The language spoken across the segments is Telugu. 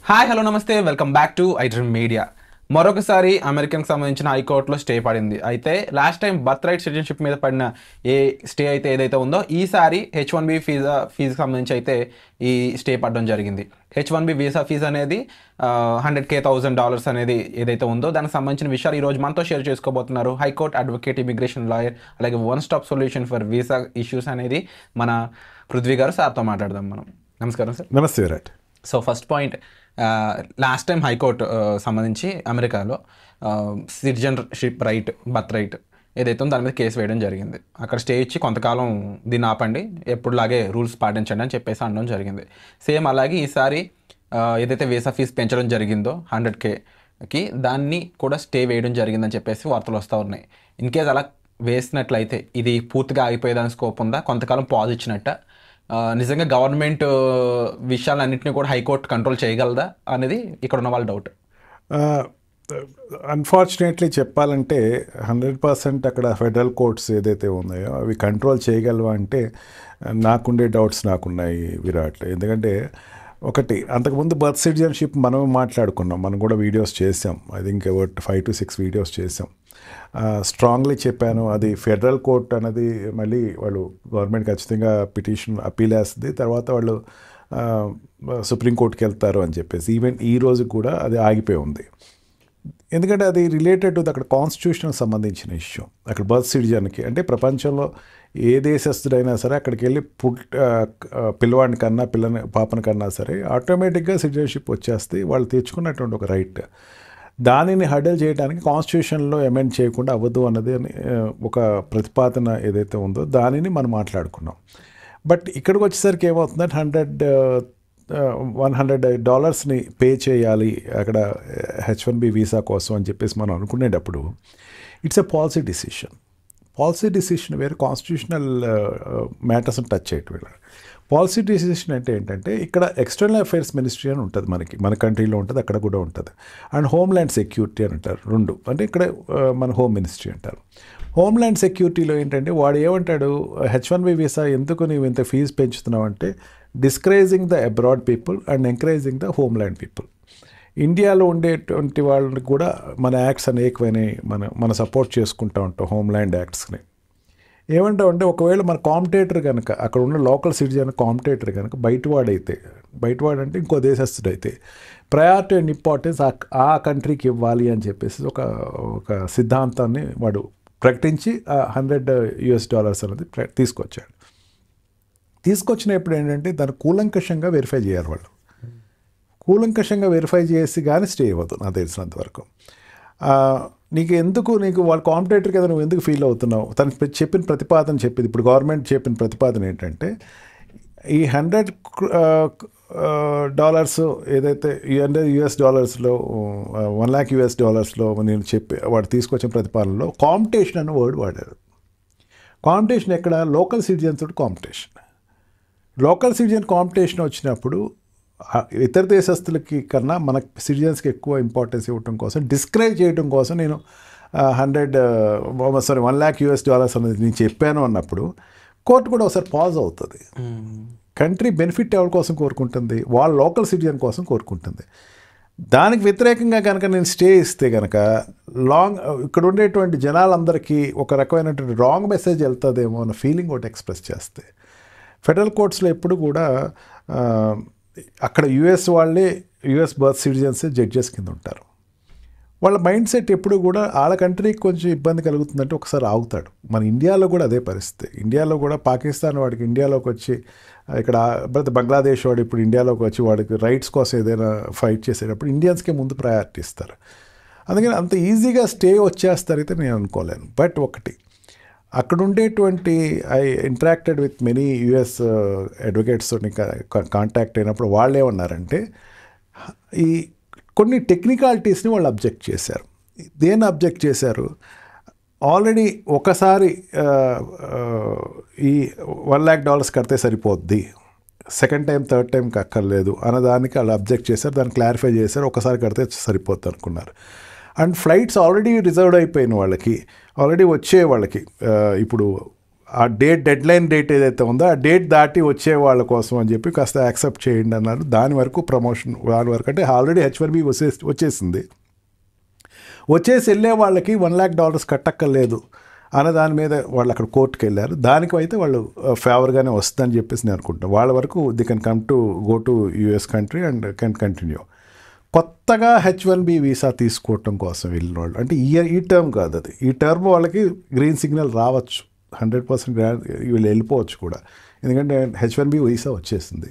హాయ్ హలో నమస్తే welcome back to iDream media. మరొకసారి అమెరికన్కి సంబంధించిన హైకోర్టులో స్టే పడింది. అయితే last time birth right citizenship మీద పడిన ఏ స్టే అయితే ఏదైతే ఉందో ఈసారి H1B ఫీజుకి సంబంధించి అయితే ఈ స్టే పడడం జరిగింది. H1B వీసా ఫీజు అనేది $100,000 అనేది ఏదైతే ఉందో దానికి సంబంధించిన విషయాలు ఈరోజు మనతో షేర్ చేసుకోబోతున్నారు హైకోర్టు అడ్వకేట్, ఇమిగ్రేషన్ లాయర్, అలాగే one stop solution for visa issues అనేది మన పృథ్వీ గారు. సార్తో మాట్లాడదాం మనం. నమస్కారం సార్. నమస్తే Virat. So first point, last time high court సంబంధించి అమెరికాలో సిటిజన్షిప్ రైట్, బర్త్ రైట్ ఏదైతే ఉందో దాని మీద కేసు వేయడం జరిగింది. అక్కడ స్టే ఇచ్చి కొంతకాలం దీన్ని ఆపండి, ఎప్పుడులాగే రూల్స్ పాటించండి అని చెప్పేసి అనడం జరిగింది. సేమ్ అలాగే ఈసారి ఏదైతే వీసా ఫీజు పెంచడం జరిగిందో 100Kకి దాన్ని కూడా స్టే వేయడం జరిగిందని చెప్పేసి వార్తలు వస్తూ ఉన్నాయి. ఇన్ కేస్ అలా వేసినట్లయితే ఇది పూర్తిగా ఆగిపోయేదానికి స్కోప్ ఉందా? కొంతకాలం పాజ్ ఇచ్చినట్ట? నిజంగా గవర్నమెంట్ విషయాలన్నింటినీ కూడా హైకోర్టు కంట్రోల్ చేయగలదా అనేది ఇక్కడ ఉన్న వాళ్ళ డౌట్. అన్ఫార్చునేట్లీ చెప్పాలంటే 100% అక్కడ ఫెడరల్ కోర్ట్స్ ఏదైతే ఉన్నాయో అవి కంట్రోల్ చేయగలవా అంటే నాకుండే డౌట్స్ నాకున్నాయి విరాట్. ఎందుకంటే ఒకటి, అంతకుముందు బర్త్ సిటిజన్షిప్ మనం మాట్లాడుకున్నాం, మనం కూడా వీడియోస్ చేసాం. ఐ థింక్ 5 to 6 వీడియోస్ చేసాం. స్ట్రాంగ్లీ చెప్పాను, అది ఫెడరల్ కోర్ట్ అనేది మళ్ళీ వాళ్ళు గవర్నమెంట్ ఖచ్చితంగా పిటిషన్ అప్పీల్ వేస్తుంది, తర్వాత వాళ్ళు సుప్రీంకోర్టుకి వెళ్తారు అని చెప్పేసి. ఈవెన్ ఈ రోజు కూడా అది ఆగిపోయి ఉంది. ఎందుకంటే అది రిలేటెడ్ టు అక్కడ కాన్స్టిట్యూషన్కి సంబంధించిన ఇష్యూ. అక్కడ బర్త్ సిటిజన్కి అంటే ప్రపంచంలో ఏ దేశస్తుడైనా సరే అక్కడికి వెళ్ళి పిల్లవాడిని కన్నా పాపని కన్నా సరే ఆటోమేటిక్గా సిటిజన్షిప్ వచ్చేస్తే వాళ్ళు తెచ్చుకున్నటువంటి ఒక రైట్. దానిని హడల్ చేయడానికి కాన్స్టిట్యూషన్లో అమెండ్ చేయకుండా అవ్వదు అన్నది ఒక ప్రతిపాదన ఏదైతే ఉందో దానిని మనం మాట్లాడుకున్నాం. బట్ ఇక్కడికి వచ్చేసరికి ఏమవుతుందంటే $100 పే చేయాలి అక్కడ H1B వీసా కోసం అని చెప్పేసి మనం అనుకునేటప్పుడు it's a policy decision. Policy decision వేరే, కాన్స్టిట్యూషనల్ మ్యాటర్స్ని టచ్ చేయటం. పాలసీ డిసిషన్ అంటే ఏంటంటే ఇక్కడ ఎక్స్టర్నల్ అఫైర్స్ మినిస్ట్రీ అని ఉంటుంది, మన కంట్రీలో ఉంటుంది, అక్కడ కూడా ఉంటుంది. అండ్ హోమ్ల్యాండ్ సెక్యూరిటీ అని అంటారు, రెండు. అంటే ఇక్కడ మన హోమ్ మినిస్ట్రీ అంటారు. హోమ్ల్యాండ్ సెక్యూరిటీలో ఏంటంటే వాడు ఏమంటాడు, H1B వీసా ఎందుకు నీవు ఇంత ఫీజు పెంచుతున్నావు అంటే discouraging the abroad people and encouraging the homeland people. ఇండియాలో ఉండేటువంటి వాళ్ళని కూడా మన యాక్ట్స్ అనేకమైనవి మన సపోర్ట్ చేసుకుంటూ ఉంటాం హోమ్ల్యాండ్ యాక్ట్స్ని. ఏమంటామంటే ఒకవేళ మన కాంపిటేటర్ కనుక అక్కడ ఉన్న లోకల్ సిటిజన్ కాంపిటేటర్ కనుక బయటవాడంటే ఇంకో దేశస్తుడైతే ప్రయారిటీ అండ్ ఇంపార్టెన్స్ ఆ కంట్రీకి ఇవ్వాలి అని చెప్పేసి ఒక సిద్ధాంతాన్ని వాడు ప్రకటించి $100 అనేది తీసుకొచ్చినప్పుడు ఏంటంటే దాన్ని కూలంకషంగా వెరిఫై చేయాలి వాళ్ళు. కూలంకషంగా వెరిఫై చేసి కానీ స్టే అవ్వదు నాకు తెలిసినంతవరకు. నీకు వాళ్ళ కాంపిటేటర్ కదా నువ్వు ఎందుకు ఫీల్ అవుతున్నావు? తనకు చెప్పిన ప్రతిపాదన చెప్పింది. ఇప్పుడు గవర్నమెంట్ చెప్పిన ప్రతిపాదన ఏంటంటే ఈ $100 ఏదైతే $100 $1 lakh నేను వాడు తీసుకొచ్చిన ప్రతిపాదనలో కాంపిటీషన్ అనే వర్డ్ వాడారు. కాంపిటీషన్ ఎక్కడ? లోకల్ సిటిజన్స్ తోటి కాంపిటీషన్. లోకల్ సిటిజన్ కాంపిటీషన్ వచ్చినప్పుడు ఇతర దేశస్తులకి కన్నా మన సిటిజన్స్కి ఎక్కువ ఇంపార్టెన్స్ ఇవ్వటం కోసం, డిస్కరేజ్ చేయడం కోసం నేను $1 lakh అనేది నేను చెప్పాను అన్నప్పుడు కోర్టు కూడా ఒకసారి పాజ్ అవుతుంది. కంట్రీ బెనిఫిట్ ఎవరి కోసం కోరుకుంటుంది? వాళ్ళ లోకల్ సిటిజన్ కోసం కోరుకుంటుంది. దానికి వ్యతిరేకంగా కనుక నేను స్టే ఇస్తే కనుక ఇక్కడ ఉండేటువంటి జనాలందరికీ ఒక రకమైనటువంటి రాంగ్ మెసేజ్ వెళ్తుందేమో అన్న ఫీలింగ్ ఒకటి ఎక్స్ప్రెస్ చేస్తే. ఫెడరల్ కోర్ట్స్లో ఎప్పుడు కూడా అక్కడ యుఎస్ బర్త్ సిటిజన్సే జడ్జెస్ కింద ఉంటారు. వాళ్ళ మైండ్ సెట్ ఎప్పుడు కూడా వాళ్ళ కంట్రీకి కొంచెం ఇబ్బంది కలుగుతుందంటే ఒకసారి ఆగుతాడు. మన ఇండియాలో కూడా అదే పరిస్థితి. ఇండియాలో కూడా పాకిస్తాన్ వాడికి ఇండియాలోకి వచ్చి ఇక్కడ బంగ్లాదేశ్ వాడు ఇప్పుడు ఇండియాలోకి వచ్చి వాడికి రైట్స్ కోసం ఏదైనా ఫైట్ చేసేటప్పుడు ఇండియన్స్కే ముందు ప్రయారిటీ ఇస్తారు. అందుకని అంత ఈజీగా స్టే వచ్చేస్తారైతే నేను అనుకోలేను. బట్ ఒకటి, అక్కడ ఉండేటువంటి I interacted with many US advocates తోటి కాంటాక్ట్ అయినప్పుడు వాళ్ళు ఏమన్నారంటే ఈ కొన్ని టెక్నికాలిటీస్ని వాళ్ళు అబ్జెక్ట్ చేశారు. దేన్ని అబ్జెక్ట్ చేశారు? ఆల్రెడీ ఒకసారి ఈ $1 lakh కడితే సరిపోద్ది, సెకండ్ టైం థర్డ్ టైంకి అక్కర్లేదు అన్నదానికి వాళ్ళు అబ్జెక్ట్ చేశారు. దాన్ని క్లారిఫై చేశారు. ఒకసారి కడితే సరిపోద్ది అనుకున్నారు. అండ్ ఫ్లైట్స్ ఆల్రెడీ రిజర్వ్డ్ అయిపోయిన వాళ్ళకి, ఆల్రెడీ వచ్చే వాళ్ళకి ఇప్పుడు ఆ డెడ్లైన్ డేట్ ఏదైతే ఉందో ఆ డేట్ దాటి వచ్చే వాళ్ళ కోసం అని చెప్పి కాస్త యాక్సెప్ట్ చేయండి అన్నారు. దాని వరకు ప్రమోషన్, దాని వరకు అంటే ఆల్రెడీ H1B వచ్చేసింది. వచ్చేసి వెళ్ళే వాళ్ళకి $1 lakh కట్టక్కర్లేదు అన్న దాని మీద వాళ్ళు అక్కడ కోర్టుకు వెళ్ళారు. దానికి అయితే వాళ్ళు ఫేవర్గానే వస్తుందని చెప్పేసి నేను అనుకుంటాను. వాళ్ళ వరకు they can come to go to US country and can continue. కొత్తగా H1B వీసా తీసుకోవటం కోసం వెళ్ళిన వాళ్ళు అంటే ఈ టర్మ్ కాదు, అది ఈ టర్మ్ వాళ్ళకి గ్రీన్ సిగ్నల్ రావచ్చు, 100% వీళ్ళు వెళ్ళిపోవచ్చు కూడా, ఎందుకంటే H1B వీసా వచ్చేసింది.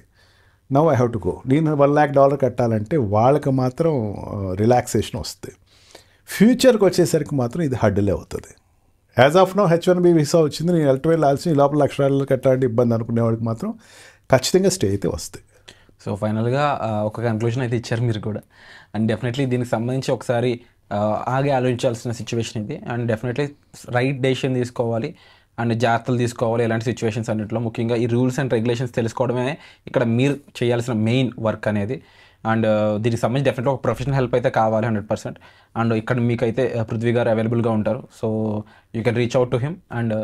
Now I have to go. నేను $1 lakh కట్టాలంటే వాళ్ళకి మాత్రం రిలాక్సేషన్ వస్తుంది. ఫ్యూచర్కి వచ్చేసరికి మాత్రం ఇది హడ్డలే అవుతుంది. As of no H1B visa వచ్చింది, నేను వెళ్ళాల్సిన ఈ లోపల $1,00,000 కట్టాలంటే ఇబ్బంది అనుకునేవాడికి మాత్రం ఖచ్చితంగా స్టే అయితే వస్తాయి. సో ఫైనల్గా ఒక కన్క్లూజన్ అయితే ఇచ్చారు మీరు కూడా. అండ్ డెఫినెట్లీ దీనికి సంబంధించి ఒకసారి ఆగి ఆలోచించాల్సిన సిచ్యువేషన్ ఇది. అండ్ డెఫినెట్లీ రైట్ డెసిషన్ తీసుకోవాలి అండ్ జాగ్రత్తలు తీసుకోవాలి ఇలాంటి సిచ్యువేషన్స్ అన్నింటిలో. ముఖ్యంగా ఈ రూల్స్ అండ్ రెగ్యులేషన్స్ తెలుసుకోవడమే ఇక్కడ మీరు చేయాల్సిన మెయిన్ వర్క్ అనేది. అండ్ దీనికి సంబంధించి డెఫినెట్గా ఒక ప్రొఫెషనల్ హెల్ప్ అయితే కావాలి 100%. అండ్ ఇక్కడ మీకైతే పృథ్వీ గారు అవైలబుల్గా ఉంటారు. So you can reach out to him. And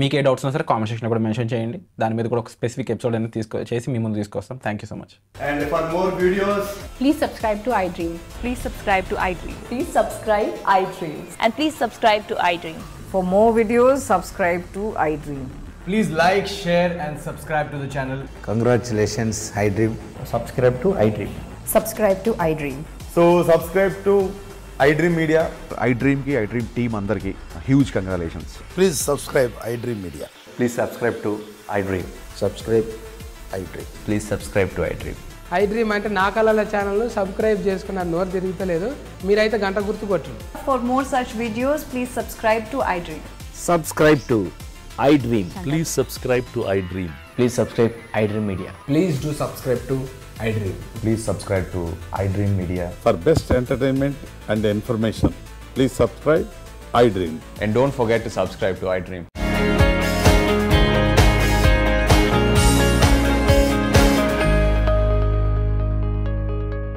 మీకు ఏ డౌట్స్ ఉన్నా సరే కామెంట్ సెక్షన్లో కూడా మెన్షన్ చేయండి. దాని మీద కూడా ఒక స్పెసిఫిక్ ఎపిసోడ్ అనేది చేసి మీ ముందు తీసుకొస్తాం. Thank you so much. And for more videos, Please subscribe to iDream. Please subscribe to iDream. Please subscribe iDream. And please subscribe to iDream. For more videos, subscribe to iDream. please like, share and subscribe to the channel. Congratulations, iDream. Subscribe to iDream. Subscribe to iDream. So subscribe to iDream Media. iDream ki iDream team andarki huge congratulations. Please subscribe iDream Media. Please subscribe to iDream. Subscribe iDream. Please subscribe to iDream. iDream అంటే నా కళల ఛానల్ సబ్స్క్రైబ్ చేసుకున్న నోరు తిరుగుతలేదు, మీరైతే గంట గుర్తు కొట్టండి. For more such videos, please subscribe to iDream. Subscribe to iDream. Please subscribe to iDream. Please subscribe iDream Media. Please do subscribe to iDream. Please subscribe to iDream Media. For best entertainment and information, please subscribe iDream. And don't forget to subscribe to iDream.